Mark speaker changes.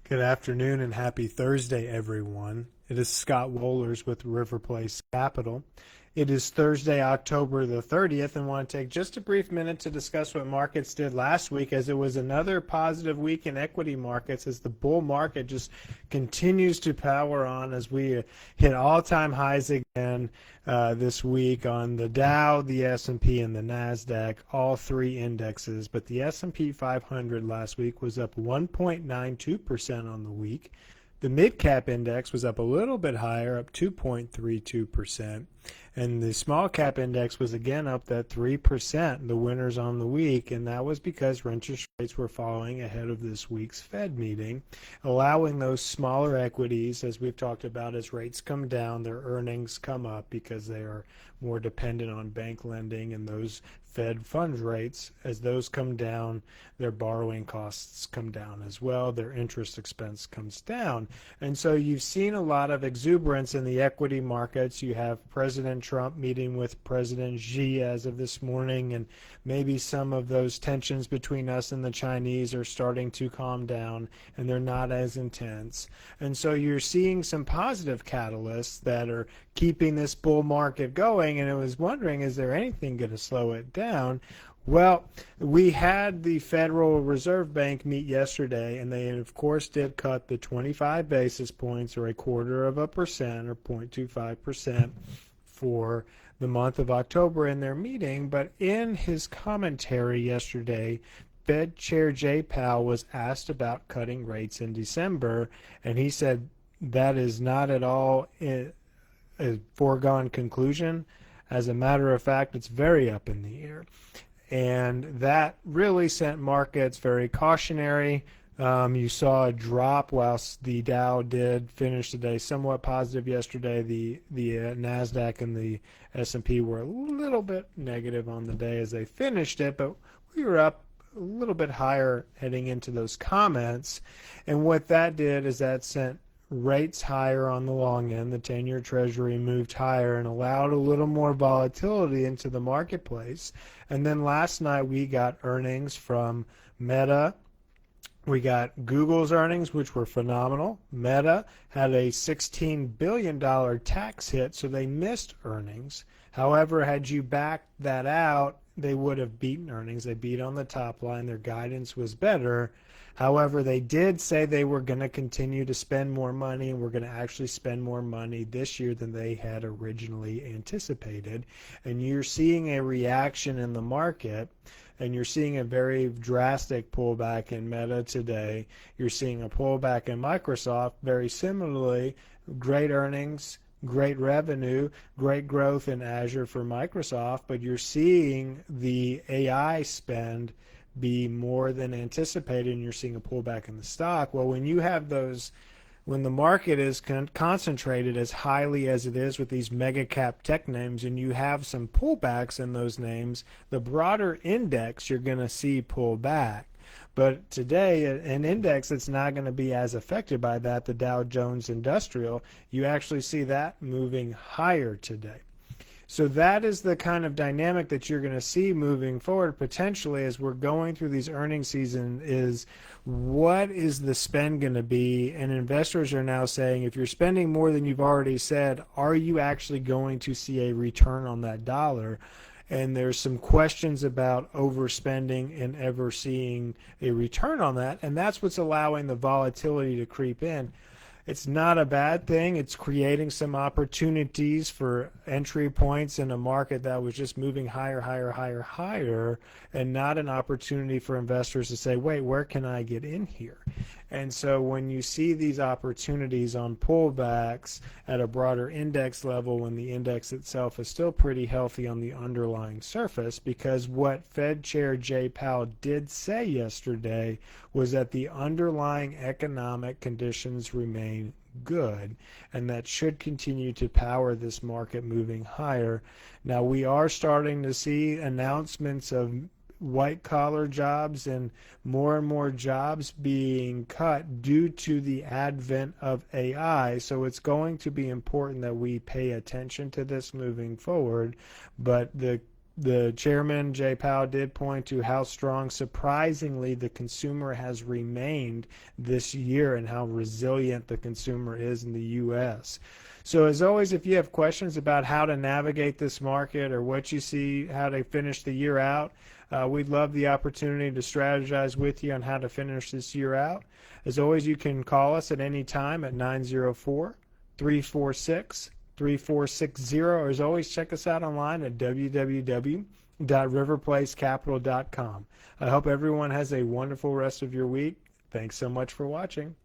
Speaker 1: Good afternoon and happy Thursday, everyone. It is Scott Wohlers with River Place Capital. It is Thursday, October the 30th, and want to take just a brief minute to discuss what markets did last week, as it was another positive week in equity markets as the bull market just continues to power on as we hit all-time highs again this week on the Dow, the S&P, and the NASDAQ, all three indexes. But the S&P 500 last week was up 1.92% on the week. The mid-cap index was up a little bit higher, up 2.32%. And the small cap index was again up that 3%, the winners on the week, and that was because interest rates were falling ahead of this week's Fed meeting, allowing those smaller equities, as we've talked about, as rates come down, their earnings come up because they are more dependent on bank lending, and those Fed funds rates, as those come down, their borrowing costs come down as well, their interest expense comes down. And so you've seen a lot of exuberance in the equity markets. You have President Trump meeting with President Xi as of this morning, and maybe some of those tensions between us and the Chinese are starting to calm down and they're not as intense. And so you're seeing some positive catalysts that are keeping this bull market going, and I was wondering, is there anything going to slow it down? Well, we had the Federal Reserve Bank meet yesterday, and they, of course, did cut the 25 basis points, or 1/4%, or 0.25%, for the month of October in their meeting. But in his commentary yesterday, Fed Chair Jay Powell was asked about cutting rates in December, and he said that is not at all a foregone conclusion. As a matter of fact, it's very up in the air. And that really sent markets very cautionary. You saw a drop whilst the Dow did finish the day somewhat positive yesterday. The NASDAQ and the S&P were a little bit negative on the day as they finished it, but we were up a little bit higher heading into those comments. And what that did is that sent rates higher on the long end. The 10-year Treasury moved higher and allowed a little more volatility into the marketplace. And then last night we got earnings from Meta. We got Google's earnings, which were phenomenal. Meta had a $16 billion tax hit, so they missed earnings. However, had you backed that out, they would have beaten earnings. They beat on the top line. Their guidance was better. However, they did say they were going to continue to spend more money, and were going to actually spend more money this year than they had originally anticipated. And you're seeing a reaction in the market, and you're seeing a very drastic pullback in Meta today. You're seeing a pullback in Microsoft very similarly. Great earnings, great revenue, great growth in Azure for Microsoft, but you're seeing the AI spend be more than anticipated, and you're seeing a pullback in the stock. Well, when you have those, when the market is concentrated as highly as it is with these mega cap tech names, and you have some pullbacks in those names, the broader index you're going to see pull back. But today, an index that's not going to be as affected by that, the Dow Jones Industrial, you actually see that moving higher today. So that is the kind of dynamic that you're going to see moving forward potentially as we're going through these earnings season, is what is the spend going to be? And investors are now saying, if you're spending more than you've already said, are you actually going to see a return on that dollar? And there's some questions about overspending and ever seeing a return on that, and that's what's allowing the volatility to creep in. It's not a bad thing. It's creating some opportunities for entry points in a market that was just moving higher, higher, higher, higher, and not an opportunity for investors to say, wait, where can I get in here? And so when you see these opportunities on pullbacks at a broader index level, when the index itself is still pretty healthy on the underlying surface, because what Fed Chair Jay Powell did say yesterday was that the underlying economic conditions remain good, and that should continue to power this market moving higher. Now, we are starting to see announcements of white collar jobs and more jobs being cut due to the advent of AI. So it's going to be important that we pay attention to this moving forward. But the The chairman, Jay Powell, did point to how strong, surprisingly, the consumer has remained this year and how resilient the consumer is in the U.S. So as always, if you have questions about how to navigate this market or what you see, how to finish the year out, we'd love the opportunity to strategize with you on how to finish this year out. As always, you can call us at any time at 904-346-3460, or as always, check us out online at www.riverplacecapital.com. I hope everyone has a wonderful rest of your week. Thanks so much for watching.